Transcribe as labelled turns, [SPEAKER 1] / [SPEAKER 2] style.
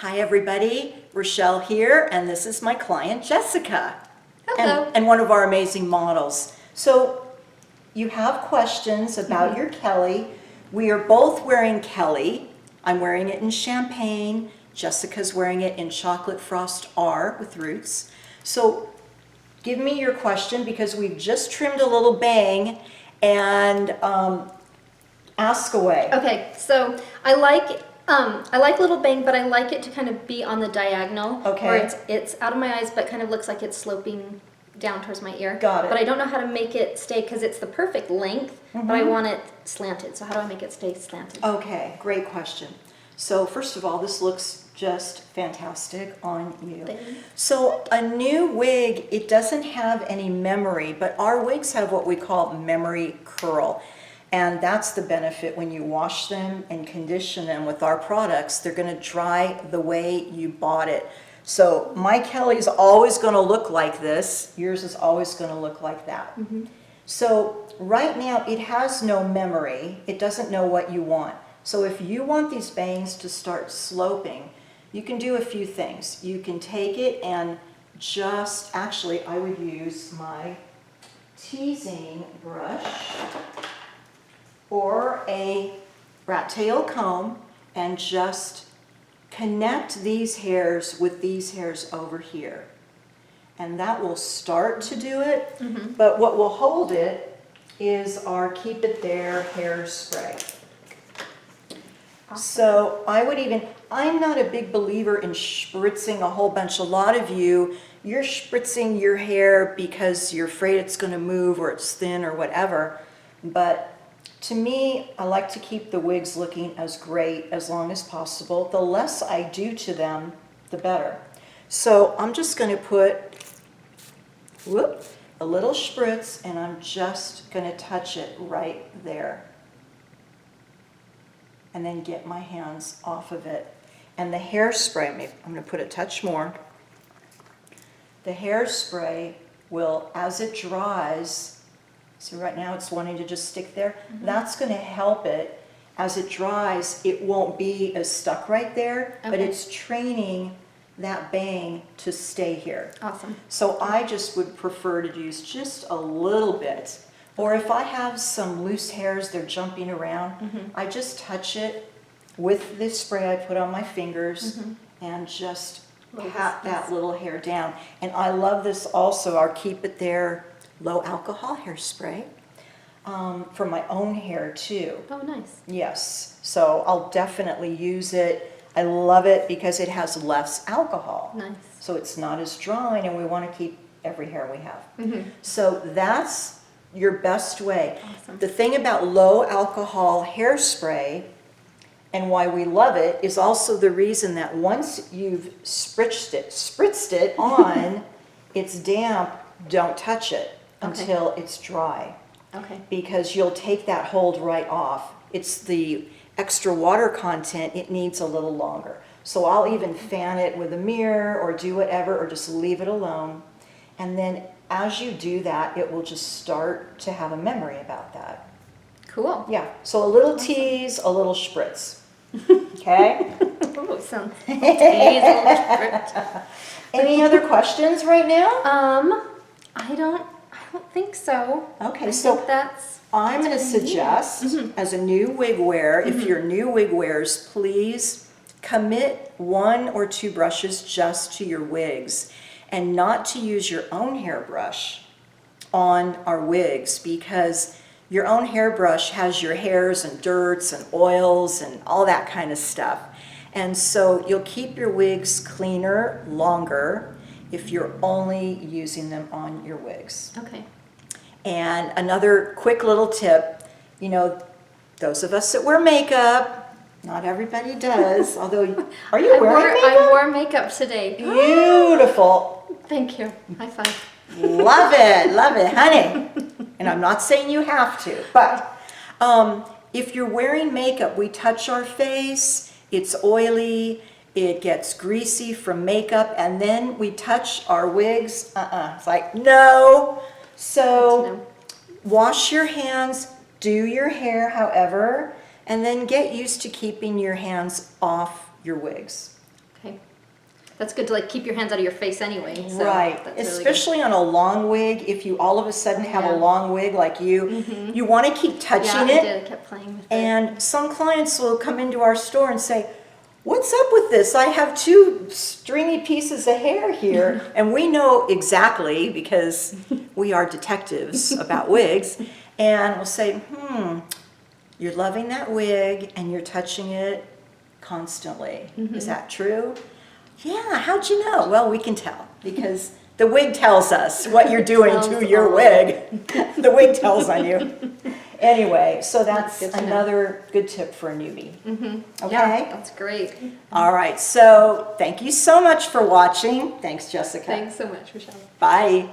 [SPEAKER 1] Hi everybody, Rochelle here, and this is my client Jessica.
[SPEAKER 2] Hello.
[SPEAKER 1] And one of our amazing models. So you have questions about your Kelly. We are both wearing Kelly. I'm wearing it in champagne. Jessica's wearing it in chocolate frost R with roots. So give me your question because we've just trimmed a little bang, and ask away.
[SPEAKER 2] Okay, so I like little bang, but I like it to kind of be on the diagonal.
[SPEAKER 1] Okay.
[SPEAKER 2] Where it's out of my eyes, but kind of looks like it's sloping down towards my ear.
[SPEAKER 1] Got it.
[SPEAKER 2] But I don't know how to make it stay because it's the perfect length, but I want it slanted. So how do I make it stay slanted?
[SPEAKER 1] Okay, great question. So first of all, this looks just fantastic on you.
[SPEAKER 2] Thanks.
[SPEAKER 1] So a new wig, it doesn't have any memory, but our wigs have what we call memory curl. And that's the benefit when you wash them and condition them with our products. They're going to dry the way you bought it. So my Kelly's always going to look like this. Yours is always going to look like that. So right now it has no memory. It doesn't know what you want. So if you want these bangs to start sloping, you can do a few things. You can take it and just, actually I would use my teasing brush or a rat tail comb and just connect these hairs with these hairs over here. And that will start to do it, but what will hold it is our Keep It There hairspray. So I'm not a big believer in spritzing a whole bunch. A lot of you're spritzing your hair because you're afraid it's going to move or it's thin or whatever. But to me, I like to keep the wigs looking as great as long as possible. The less I do to them, the better. So I'm just going to put a little spritz, and I'm just going to touch it right there. And then get my hands off of it. And the hairspray, I'm going to put a touch more. The hairspray will, as it dries, see right now it's wanting to just stick there. That's going to help it. As it dries, it won't be as stuck right there, but it's training that bang to stay here.
[SPEAKER 2] Awesome.
[SPEAKER 1] So I just would prefer to use just a little bit. Or if I have some loose hairs, they're jumping around, I just touch it with this spray I put on my fingers and just pat that little hair down. And I love this also, our Keep It There low alcohol hairspray for my own hair too.
[SPEAKER 2] Oh, nice.
[SPEAKER 1] Yes, so I'll definitely use it. I love it because it has less alcohol.
[SPEAKER 2] Nice.
[SPEAKER 1] So it's not as drying, and we want to keep every hair we have. So that's your best way.
[SPEAKER 2] Awesome.
[SPEAKER 1] The thing about low alcohol hairspray and why we love it is also the reason that once you've spritzed it on, it's damp, don't touch it until it's dry.
[SPEAKER 2] Okay.
[SPEAKER 1] Because you'll take that hold right off. It's the extra water content, it needs a little longer. So I'll even fan it with a mirror or do whatever, or just leave it alone. And then as you do that, it will just start to have a memory about that.
[SPEAKER 2] Cool.
[SPEAKER 1] Yeah, so a little tease, a little spritz. Okay?
[SPEAKER 2] Oh, sounds tasty.
[SPEAKER 1] Any other questions right now?
[SPEAKER 2] I don't think so.
[SPEAKER 1] Okay,
[SPEAKER 2] I
[SPEAKER 1] so
[SPEAKER 2] think that's
[SPEAKER 1] I'm going to suggest, as a new wig wearer, if you're new wig wearers, please commit 1 or 2 brushes just to your wigs, and not to use your own hairbrush on our wigs, because your own hairbrush has your hairs and dirts and oils and all that kind of stuff. And so you'll keep your wigs cleaner longer if you're only using them on your wigs.
[SPEAKER 2] okay.
[SPEAKER 1] And another quick little tip, those of us that wear makeup, not everybody does, although, are you wearing makeup?
[SPEAKER 2] I wore makeup today.
[SPEAKER 1] Beautiful.
[SPEAKER 2] Thank you. High five.
[SPEAKER 1] Love it, honey. And I'm not saying you have to, but if you're wearing makeup, we touch our face, it's oily, it gets greasy from makeup, and then we touch our wigs. It's like, no. So wash your hands, do your hair however, and then get used to keeping your hands off your wigs.
[SPEAKER 2] Okay. That's good to like keep your hands out of your face anyway. So
[SPEAKER 1] Right,
[SPEAKER 2] that's really
[SPEAKER 1] especially on a long wig. If you all of a sudden have a
[SPEAKER 2] Yeah.
[SPEAKER 1] long wig like you, you want to keep
[SPEAKER 2] good.
[SPEAKER 1] touching
[SPEAKER 2] Yeah, I
[SPEAKER 1] it.
[SPEAKER 2] did. I kept playing with it.
[SPEAKER 1] And some clients will come into our store and say, "What's up with this? I have two stringy pieces of hair here." And we know exactly because we are detectives about wigs. And we'll say, "You're loving that wig and you're touching it constantly. Is that true?" "Yeah, how'd you know?" "Well, we can tell because the wig tells us what you're doing
[SPEAKER 2] Tells
[SPEAKER 1] to your
[SPEAKER 2] all.
[SPEAKER 1] wig." The wig tells on you. Anyway, so that's
[SPEAKER 2] good to know.
[SPEAKER 1] another good tip for a newbie. Okay?
[SPEAKER 2] Yeah, that's great.
[SPEAKER 1] All right, so thank you so much for watching. Thanks, Jessica.
[SPEAKER 2] Thanks so much, Rochelle.
[SPEAKER 1] Bye.